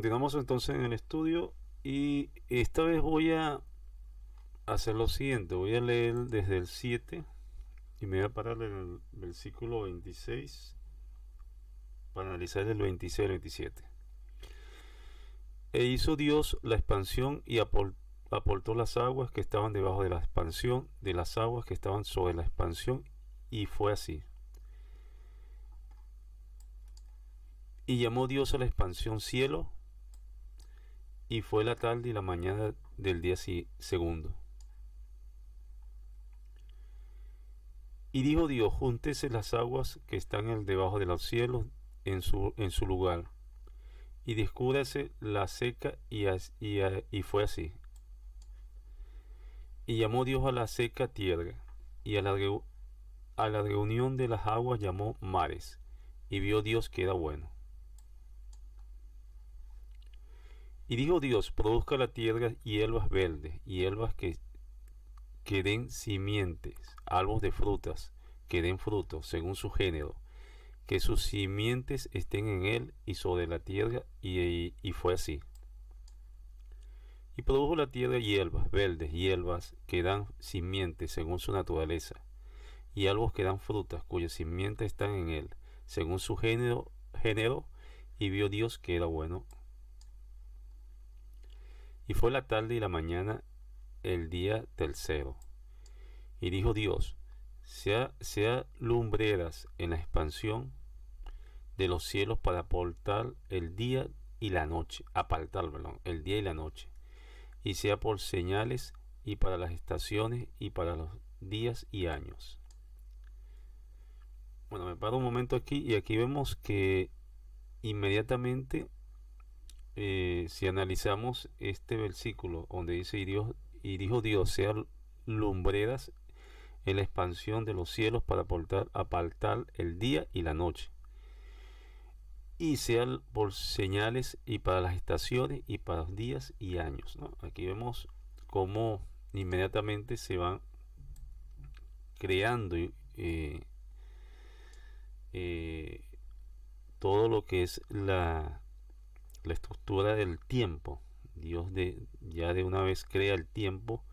Continuamos entonces en el estudio y esta vez voy a hacer lo siguiente, voy a leer desde el 7 y me voy a parar en el versículo 26 para analizar el 26 al 27. E hizo Dios la expansión y aportó las aguas que estaban debajo de la expansión de las aguas que estaban sobre la expansión, y fue así. Y llamó Dios a la expansión cielo, y fue la tarde y la mañana del día segundo. Y dijo Dios: júntese las aguas que están debajo de los cielos en su lugar, y descúbrase la seca, y fue así. Y llamó Dios a la seca tierra, y a la reunión de las aguas llamó mares, y vio Dios que era bueno. Y dijo Dios: produzca la tierra hierbas verdes, y hierbas que den simientes, árboles de frutas, que den frutos según su género, que sus simientes estén en él y sobre la tierra, y fue así. Y produjo la tierra hierbas verdes, hierbas que dan simientes según su naturaleza, y árboles que dan frutas, cuyas simientes están en él, según su género, y vio Dios que era bueno. Y fue la tarde y la mañana el día tercero. Y dijo Dios: sea lumbreras en la expansión de los cielos para apartar el día y la noche, el día y la noche, y sea por señales y para las estaciones y para los días y años. Bueno, me paro un momento aquí y aquí vemos que inmediatamente, si analizamos este versículo donde dice: y dijo Dios, sea lumbreras en la expansión de los cielos para apartar el día y la noche, y sea por señales y para las estaciones y para los días y años, ¿no? Aquí vemos cómo inmediatamente se van creando eh, todo lo que es la estructura del tiempo. Dios ya de una vez crea el tiempo,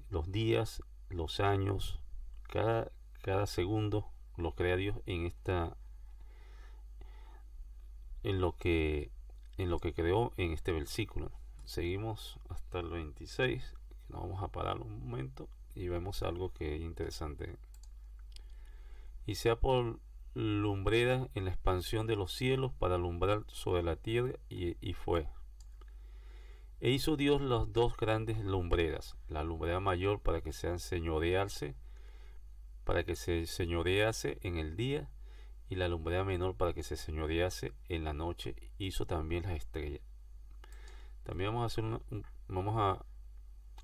los días, los años, cada segundo lo crea Dios en lo que creó en este versículo. Seguimos hasta el 26. Nos vamos a parar un momento y vemos algo que es interesante. Y sea por lumbrera en la expansión de los cielos para alumbrar sobre la tierra, y fue. E hizo Dios las dos grandes lumbreras, la lumbrera mayor para que se señorease en el día, y la lumbrera menor para que se señorease en la noche. Hizo también las estrellas. También vamos a hacer vamos a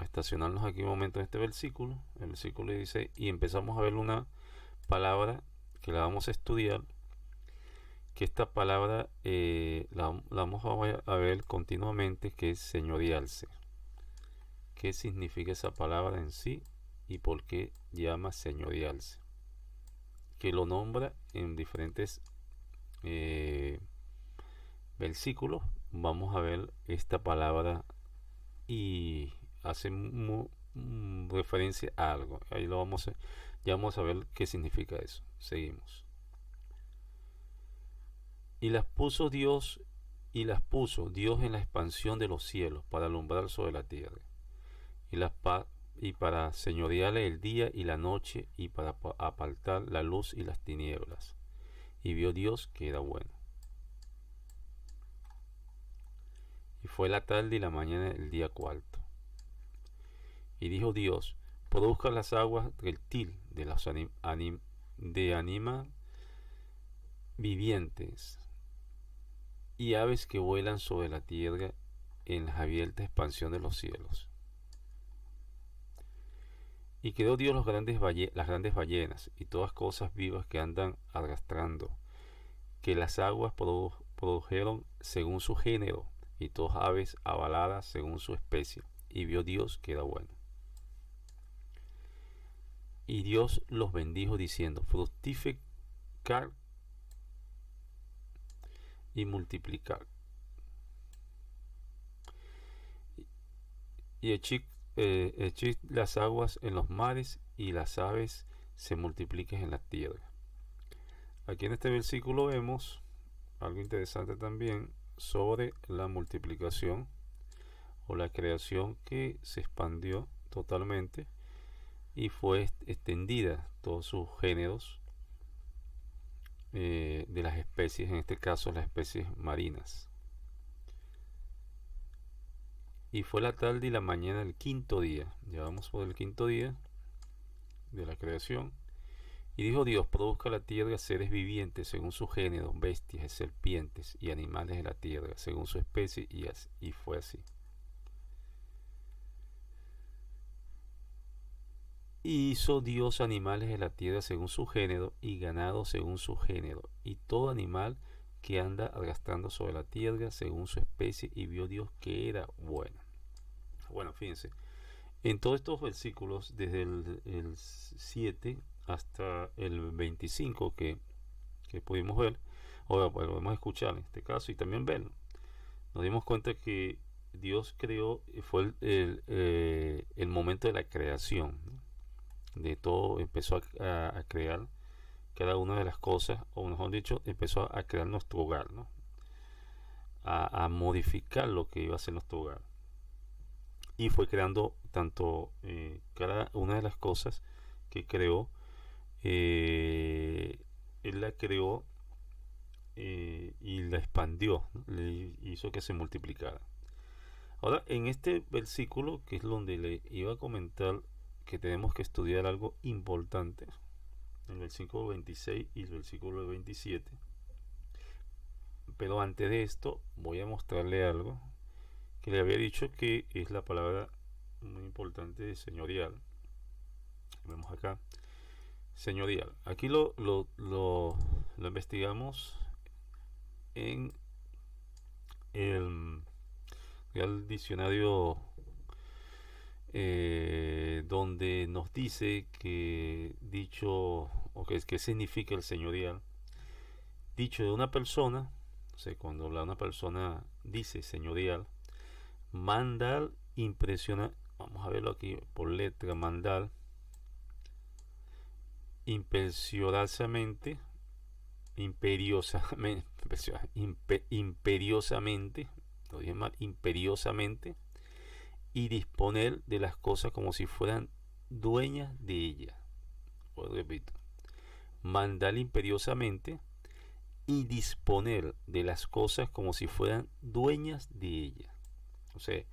estacionarnos aquí un momento en este versículo. El versículo dice, y empezamos a ver una palabra que la vamos a estudiar, que esta palabra la vamos a ver continuamente, que es señorearse. ¿Qué significa esa palabra en sí y por qué llama señorearse? Que lo nombra en diferentes versículos. Vamos a ver esta palabra y hace referencia a algo. Ahí ya vamos a ver qué significa eso. Seguimos. Y las puso Dios en la expansión de los cielos para alumbrar sobre la tierra, y para señorearle el día y la noche, y para apartar la luz y las tinieblas. Y vio Dios que era bueno. Y fue la tarde y la mañana el día cuarto. Y dijo Dios: produzca las aguas reptil de animal vivientes, y aves que vuelan sobre la tierra en la abierta expansión de los cielos. Y creó Dios las grandes ballenas y todas cosas vivas que andan arrastrando, que las aguas produjeron según su género, y todas aves avaladas según su especie. Y vio Dios que era bueno. Y Dios los bendijo diciendo: fructificar y multiplicar, y echid las aguas en los mares y las aves se multipliquen en la tierra. Aquí en este versículo vemos algo interesante también sobre la multiplicación o la creación que se expandió totalmente y fue extendida todos sus géneros de las especies, en este caso las especies marinas. Y fue la tarde y la mañana del quinto día. Ya vamos por el quinto día de la creación. Y dijo Dios: produzca la tierra seres vivientes según su género, bestias, serpientes y animales de la tierra según su especie, y fue así. Y hizo Dios animales de la tierra según su género, y ganado según su género, y todo animal que anda arrastrando sobre la tierra según su especie, y vio Dios que era bueno. Bueno, fíjense, en todos estos versículos, desde el 7 hasta el 25 que pudimos ver, o podemos escuchar en este caso, y también ver, nos dimos cuenta que Dios creó, fue el momento de la creación, ¿no? De todo, empezó a crear cada una de las cosas, o mejor dicho, empezó a crear nuestro hogar, ¿no? A modificar lo que iba a ser nuestro hogar. Y fue creando tanto cada una de las cosas que creó, eh, él la creó y la expandió, ¿no? Le hizo que se multiplicara. Ahora, en este versículo, que es donde le iba a comentar que tenemos que estudiar algo importante, el versículo 26 y el versículo 27. Pero antes de esto, voy a mostrarle algo que le había dicho que es la palabra muy importante de señorial. Vemos acá, señorial. Aquí lo investigamos en el Real Diccionario, donde nos dice que dicho, o que significa el señorial, dicho de una persona, o sea, cuando una persona dice señorial, mandar impresiona, vamos a verlo aquí por letra, mandar imperiosamente, imperiosamente, imperiosamente, lo dije mal, imperiosamente, y disponer de las cosas como si fueran dueñas de ellas. Pues repito, mandar imperiosamente y disponer de las cosas como si fueran dueñas de ellas. O sea, en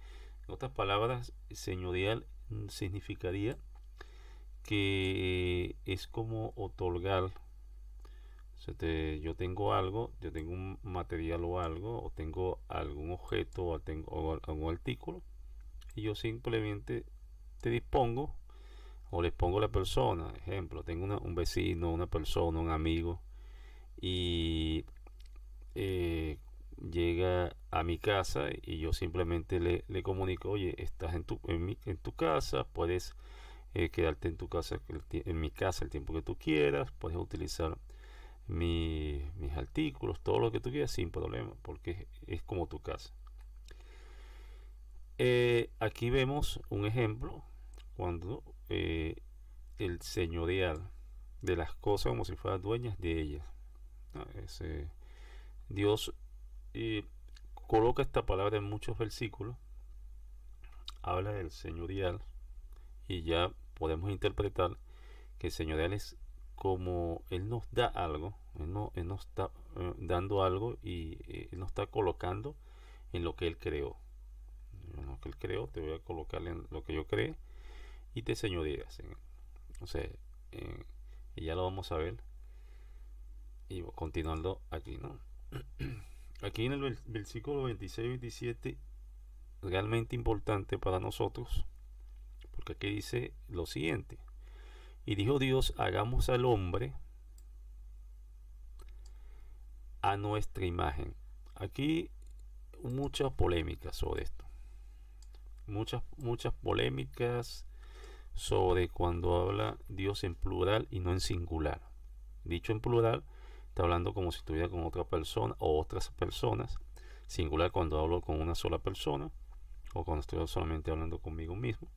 otras palabras, señorial significaría que es como otorgar. O sea, yo tengo algo, yo tengo un material o algo, o tengo algún objeto o algún artículo, y yo simplemente te dispongo o le pongo a la persona. Ejemplo, tengo un vecino, una persona, un amigo, y llega a mi casa y yo simplemente le comunico: oye, estás en tu casa, puedes quedarte en tu casa, en mi casa el tiempo que tú quieras, puedes utilizar mis artículos, todo lo que tú quieras sin problema, porque es como tu casa. Aquí vemos un ejemplo cuando el señorial de las cosas como si fueran dueñas de ellas, ¿no? Dios eh, coloca esta palabra en muchos versículos, habla del señorial, y ya podemos interpretar que el señorial es como Él nos da algo, Él nos está dando algo, y Él nos está colocando en lo que Él creó. En lo que Él creó, te voy a colocar en lo que yo creé y te señoreas. O sea, y ya lo vamos a ver. Y continuando aquí, ¿no? Aquí en el versículo 26 y 27, realmente importante para nosotros, porque aquí dice lo siguiente: y dijo Dios, hagamos al hombre a nuestra imagen. Aquí muchas polémicas sobre esto, muchas polémicas sobre cuando habla Dios en plural y no en singular. Dicho en plural, está hablando como si estuviera con otra persona o otras personas. Singular cuando hablo con una sola persona, o cuando estoy solamente hablando conmigo mismo,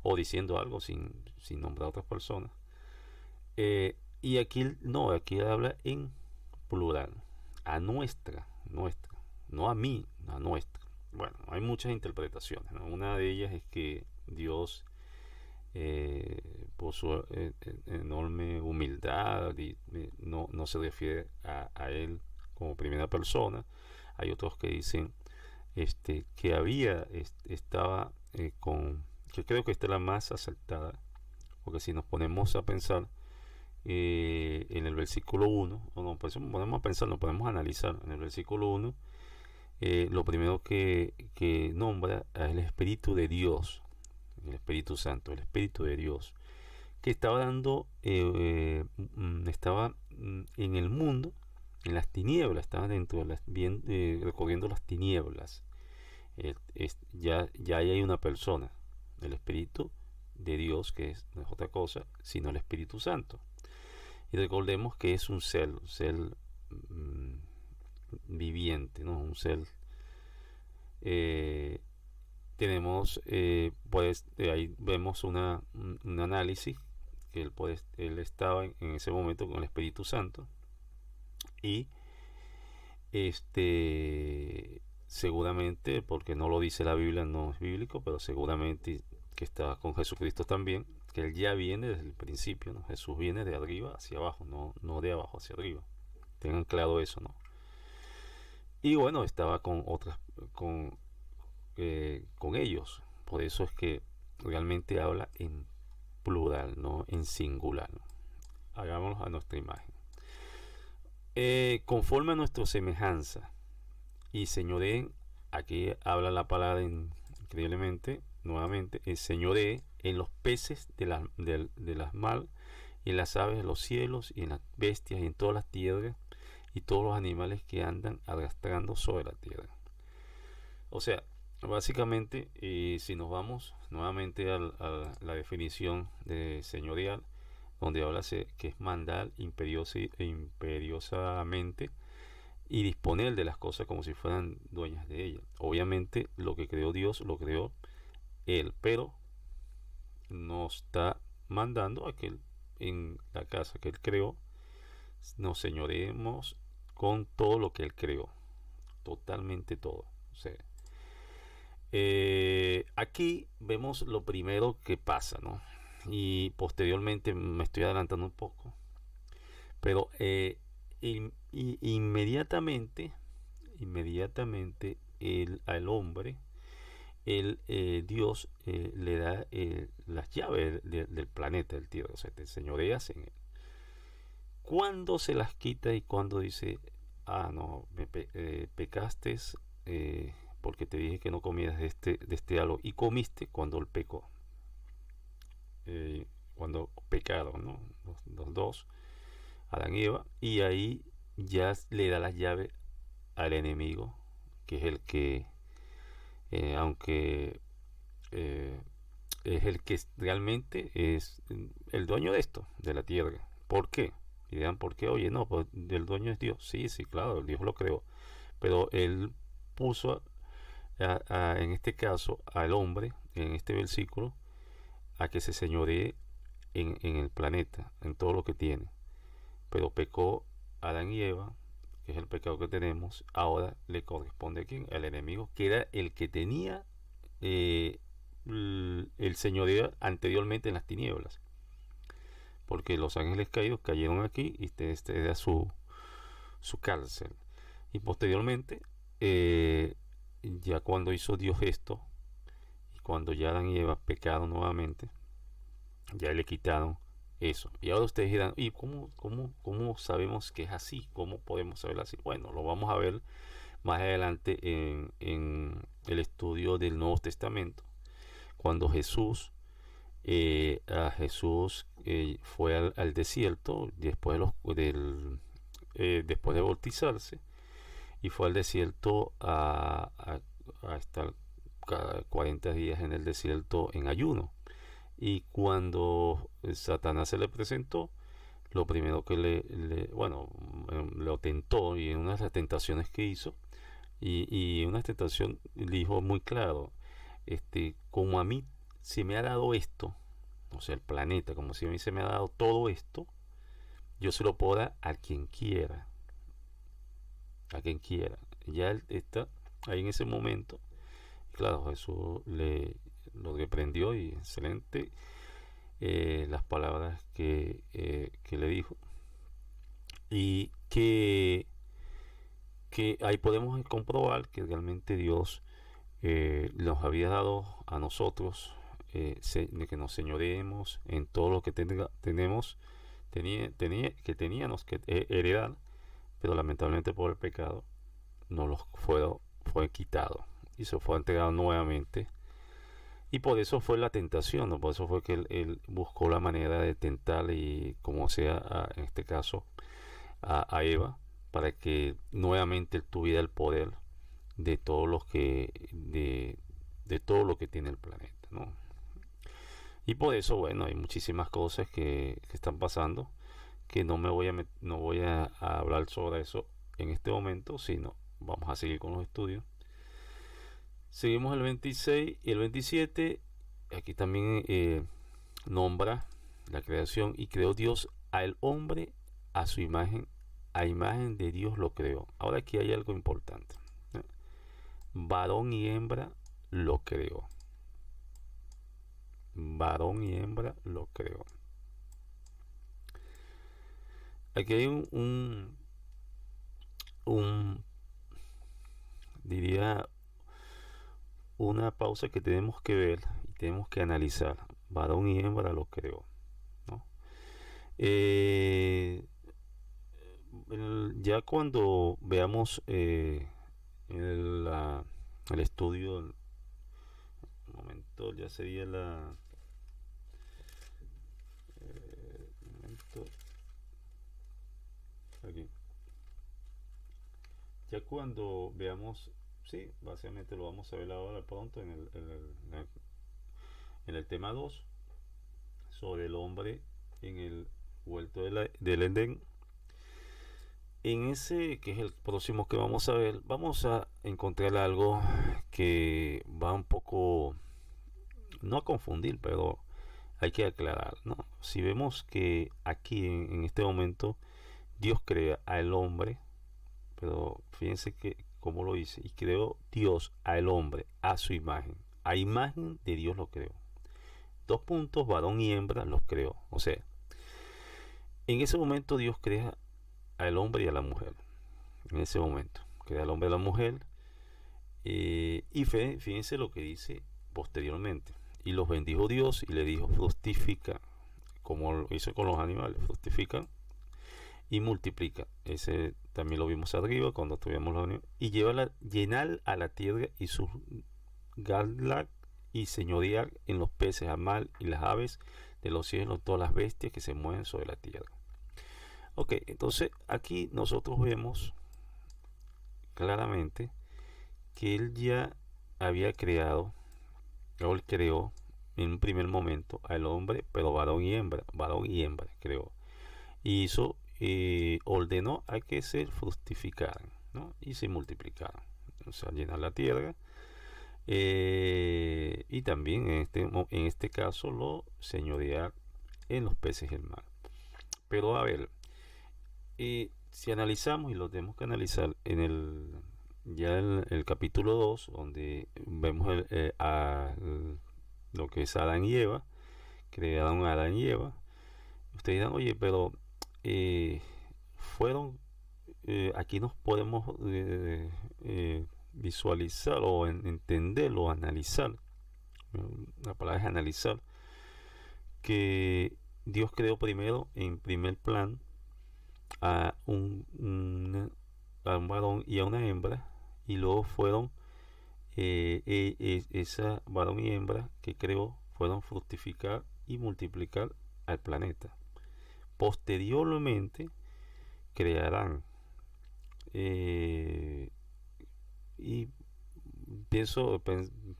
o diciendo algo sin nombrar a otras personas. Y aquí no, aquí habla en plural, a nuestra, no a mí, a nuestra. Bueno, hay muchas interpretaciones, ¿no? Una de ellas es que Dios, por su enorme humildad, no se refiere a Él como primera persona. Hay otros que dicen que estaba que creo que esta es la más acertada, porque si nos ponemos a pensar en el versículo 1, o no podemos pensar, no podemos analizar en el versículo 1, lo primero que nombra es el Espíritu de Dios, el Espíritu Santo, el Espíritu de Dios, que estaba estaba en el mundo, en las tinieblas, estaba dentro de recorriendo las tinieblas. Ya hay una persona, el Espíritu de Dios, que no es otra cosa sino el Espíritu Santo. Y recordemos que es un ser mm, viviente, ¿no? Un ser. eh, Tenemos, pues, ahí vemos un análisis que él estaba en ese momento con el Espíritu Santo y seguramente, porque no lo dice la Biblia, no es bíblico, pero seguramente que está con Jesucristo también, que él ya viene desde el principio, ¿no? Jesús viene de arriba hacia abajo, no de abajo hacia arriba. Tengan claro eso, ¿no? Y bueno, estaba con ellos. Por eso es que realmente habla en plural, no en singular, ¿no? Hagámoslo a nuestra imagen. Conforme a nuestra semejanza y señoreen, aquí habla la palabra increíblemente, nuevamente, señoree en los peces de las mar y en las aves de los cielos y en las bestias y en todas las tierras y todos los animales que andan arrastrando sobre la tierra. O sea, básicamente, si nos vamos nuevamente a la definición de señorial, donde habla que es mandar imperiosamente y disponer de las cosas como si fueran dueñas de ellas. Obviamente, lo que creó Dios lo creó Él, pero nos está mandando a que en la casa que Él creó nos señoreemos con todo lo que Él creó, totalmente todo. O sea, aquí vemos lo primero que pasa, ¿no? Y posteriormente me estoy adelantando un poco, pero inmediatamente al hombre, Dios le da las llaves del planeta, del tierra, o sea, te señoreas en él. ¿Cuándo se las quita y cuándo dice, no, pecaste porque te dije que no comieras de este árbol y comiste? Cuando él pecó, cuando pecaron, ¿no? Los dos, Adán y Eva, y ahí ya le da las llaves al enemigo, que es el que, aunque es el que realmente es el dueño de esto, de la tierra. ¿Por qué? Y dirán, ¿por qué? Oye, no, pues el dueño es Dios. Sí, sí, claro, Dios lo creó. Pero él puso, en este caso, al hombre, en este versículo, a que se señoree en el planeta, en todo lo que tiene. Pero pecó Adán y Eva, que es el pecado que tenemos. Ahora le corresponde a quién? Al enemigo, que era el que tenía el señorío anteriormente en las tinieblas, porque los ángeles caídos cayeron aquí y este era su cárcel. Y posteriormente, ya cuando hizo Dios esto, y cuando ya Adán y Eva pecaron nuevamente, ya le quitaron eso. Y ahora ustedes dirán, ¿y cómo sabemos que es así? ¿Cómo podemos saberlo así? Bueno, lo vamos a ver más adelante en el estudio del Nuevo Testamento, cuando Jesús fue al desierto después de bautizarse, y fue al desierto a estar cada 40 días en el desierto en ayuno. Y cuando Satanás se le presentó, lo primero que lo tentó, y en una de las tentaciones que hizo, y una tentación le dijo muy claro, como a mí se me ha dado esto, o sea, el planeta, como si a mí se me ha dado todo esto, yo se lo puedo dar a quien quiera, a quien quiera. Ya él está ahí en ese momento. Claro, Jesús lo reprendió y excelente las palabras que le dijo. Y que ahí podemos comprobar que realmente Dios nos había dado a nosotros de que nos señoreemos en todo lo que que teníamos que heredar, pero lamentablemente por el pecado nos los fue quitado y se fue entregado nuevamente. Y por eso fue la tentación, ¿no? Por eso fue que él buscó la manera de tentar, y como sea, en este caso, a Eva, para que nuevamente él tuviera el poder de todo lo de todo lo que tiene el planeta, ¿no? Y por eso, bueno, hay muchísimas cosas que están pasando, que no voy a hablar sobre eso en este momento, sino vamos a seguir con los estudios. Seguimos el 26 y el 27. Aquí también nombra la creación: y creó Dios al hombre a su imagen, a imagen de Dios lo creó. Ahora aquí hay algo importante. Varón y hembra lo creó. Varón y hembra lo creó. Aquí hay un diría, una pausa que tenemos que ver y tenemos que analizar. Varón y hembra lo creó, ¿no? Eh, ya cuando veamos el estudio, un momento, ya sería un momento, aquí. Ya cuando veamos, sí, básicamente lo vamos a ver ahora pronto en el tema 2 sobre el hombre en el huerto del Edén. En ese, que es el próximo que vamos a ver, vamos a encontrar algo que va un poco, no a confundir, pero hay que aclarar, ¿no? Si vemos que aquí en este momento Dios crea al hombre, pero fíjense que cómo lo dice: y creó Dios al hombre a su imagen, a imagen de Dios lo creó. Dos puntos, varón y hembra los creó. O sea, en ese momento Dios crea al hombre y a la mujer. En ese momento crea al hombre y a la mujer. Y fíjense lo que dice posteriormente: y los bendijo Dios y le dijo: fructifica, como lo hizo con los animales, fructifica y multiplica. Ese también lo vimos arriba cuando tuvimos la unión. Y llenar a la tierra y sus garlas, y señorear en los peces al mar y las aves de los cielos, todas las bestias que se mueven sobre la tierra. Ok, entonces aquí nosotros vemos claramente que él ya había creado, o él creó en un primer momento al hombre, pero varón y hembra creó. Y hizo, ordenó a que se fructificaran, ¿no? Y se multiplicaran. O sea, llenar la tierra. Y también en este caso lo señorear en los peces del mar. Pero a ver, si analizamos, y lo tenemos que analizar en el capítulo 2, donde vemos lo que es Adán y Eva, crearon a Adán y Eva. Ustedes dirán: oye, pero eh, fueron, aquí nos podemos visualizar o entender o analizar. La palabra es analizar, que Dios creó primero, en primer plan, a a un varón y a una hembra, y luego fueron esa varón y hembra que creó, fueron fructificar y multiplicar al planeta. Posteriormente crearán, y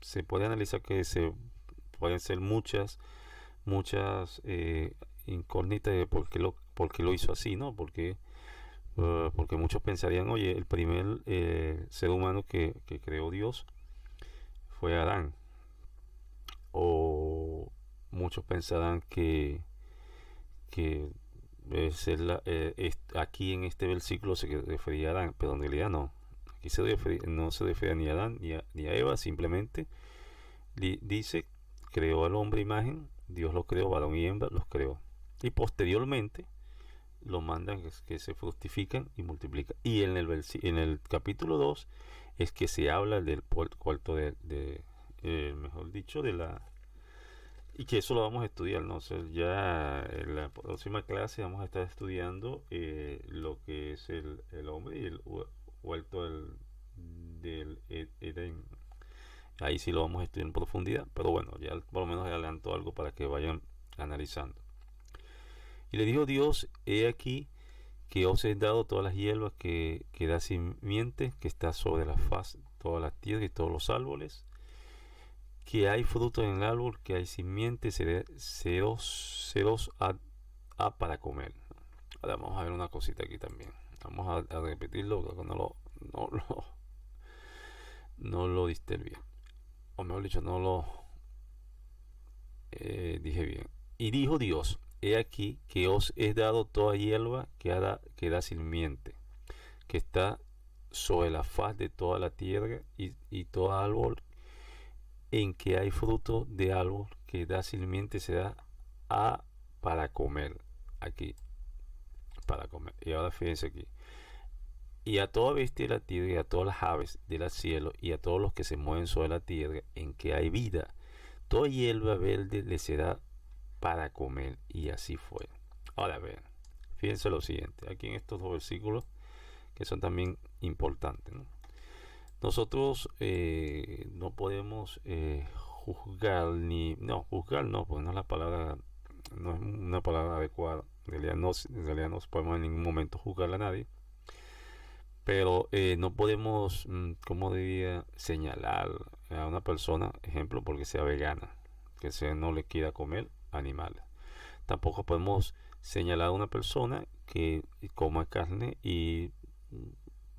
se puede analizar que pueden ser muchas incógnitas de por qué lo hizo así, ¿no? Porque muchos pensarían: oye, el primer ser humano que creó Dios fue Adán. o muchos pensarán que aquí en este versículo se refería a Adán, pero en realidad no. Aquí no se refiere ni a Adán ni a Eva, simplemente dice, creó al hombre a imagen, Dios lo creó, varón y hembra los creó. Y posteriormente lo mandan que se fructifican y multiplican. Y en el capítulo 2 es que se habla del cuarto mejor dicho, de la... Y que eso lo vamos a estudiar, ¿no? O sea, ya en la próxima clase vamos a estar estudiando lo que es el hombre y el huerto del Edén. Ahí sí lo vamos a estudiar en profundidad, pero bueno, ya por lo menos adelanto algo para que vayan analizando. Y le dijo Dios, he aquí que os he dado todas las hierbas que da simiente, que está sobre la faz, toda la tierra y todos los árboles, que hay fruto en el árbol, que hay simiente, ceros para comer. Ahora vamos a ver una cosita aquí también. Vamos a repetirlo, porque no lo diste bien. O mejor dicho, no lo dije bien. Y dijo Dios, he aquí que os he dado toda hierba que da simiente, que está sobre la faz de toda la tierra y todo árbol en que hay fruto de árbol que da simiente se da para comer. Aquí, para comer. Y ahora fíjense aquí. Y a toda bestia de la tierra y a todas las aves del cielo y a todos los que se mueven sobre la tierra en que hay vida, toda hierba verde le será para comer. Y así fue. Ahora vean, fíjense lo siguiente, aquí en estos dos versículos que son también importantes, ¿no? Nosotros no podemos juzgar juzgar no, pues no es la palabra, no es una palabra adecuada. En realidad no podemos en ningún momento juzgar a nadie, pero no podemos, como diría, señalar a una persona, ejemplo, porque sea vegana, que no le quiera comer animales. Tampoco podemos señalar a una persona que coma carne y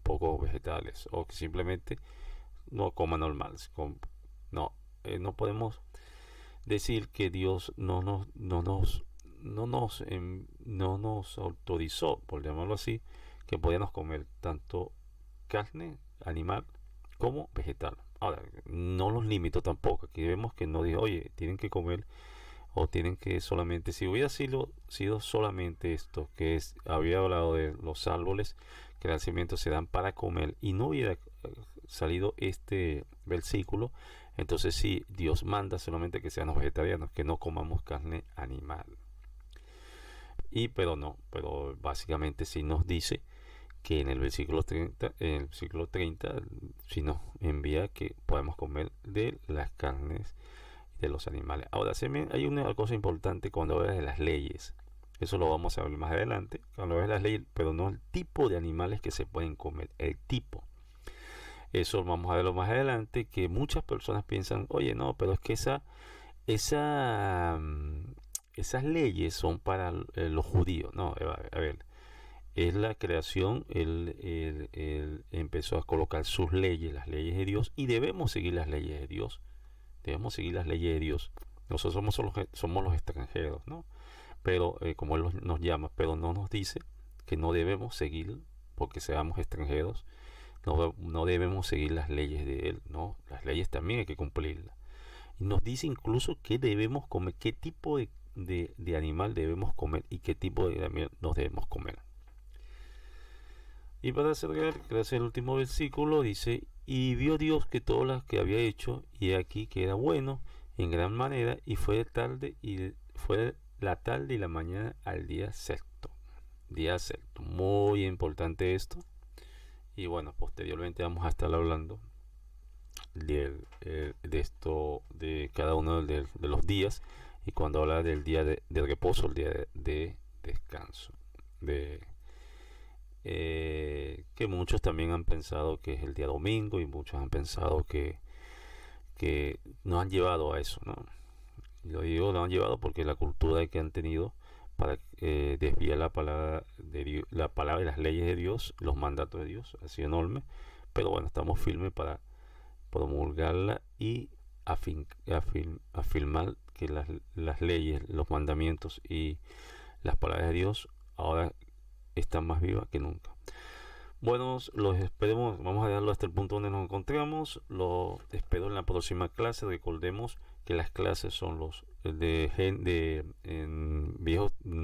pocos vegetales, o que simplemente no coma normal. No podemos decir que Dios no nos autorizó, por llamarlo así, que podíamos comer tanto carne animal como vegetal. Ahora, no los limito tampoco. Aquí vemos que no dijo, oye, tienen que comer o tienen que solamente, si hubiera sido solamente esto, había hablado de los árboles que el cimiento se dan para comer y no hubiera salido este versículo, entonces sí, Dios manda solamente que seamos vegetarianos, que no comamos carne animal. Pero básicamente sí nos dice que en el versículo 30 sí nos envía que podemos comer de las carnes de los animales. Ahora, hay una cosa importante cuando hablas de las leyes. Eso lo vamos a ver más adelante. Cuando hablas de las leyes, pero no el tipo de animales que se pueden comer. El tipo. Eso vamos a verlo más adelante. Que muchas personas piensan, oye, no, pero es que esas leyes son para los judíos. No, a ver. Es la creación, él empezó a colocar sus leyes, las leyes de Dios, y debemos seguir las leyes de Dios. Debemos seguir las leyes de Dios. Nosotros somos los extranjeros, ¿no? Pero como Él nos llama, pero no nos dice que no debemos seguir porque seamos extranjeros. No debemos seguir las leyes de Él, ¿no? Las leyes también hay que cumplirlas. Y nos dice incluso qué debemos comer, qué tipo de animal debemos comer y qué tipo de animal nos debemos comer. Y para cerrar, gracias al último versículo, dice, y vio Dios que todo lo que había hecho, y aquí que era bueno en gran manera, y fue la tarde y la mañana al día sexto. Día sexto, muy importante esto. Y bueno, posteriormente vamos a estar hablando de esto, de cada uno de los días, y cuando habla del día de reposo, el día de descanso, que muchos también han pensado que es el día domingo y muchos han pensado que nos han llevado a eso, ¿no? Lo digo, lo han llevado porque la cultura que han tenido para desviar la palabra la palabra y las leyes de Dios, los mandatos de Dios, ha sido enorme. Pero bueno, estamos firmes para promulgarla y afirmar que las leyes, los mandamientos y las palabras de Dios ahora están más vivas que nunca. Bueno, los esperemos, vamos a dejarlo hasta el punto donde nos encontramos. Lo espero en la próxima clase. Recordemos que las clases son los en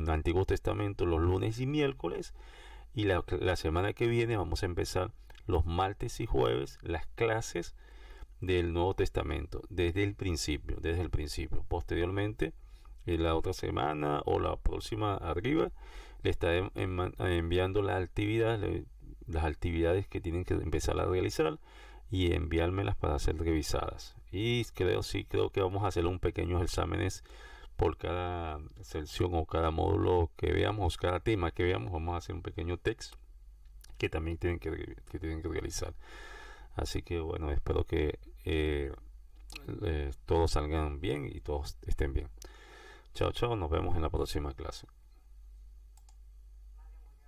Antiguo Testamento los lunes y miércoles, y la semana que viene vamos a empezar los martes y jueves las clases del Nuevo Testamento desde el principio, Posteriormente, en la otra semana o la próxima arriba, le estaré enviando las actividades que tienen que empezar a realizar y enviármelas para ser revisadas. Y creo que vamos a hacer un pequeños exámenes por cada sección o cada módulo que veamos, cada tema que veamos. Vamos a hacer un pequeño texto que también tienen que realizar. Así que bueno, espero que todos salgan bien y todos estén bien. Chao, chao, nos vemos en la próxima clase.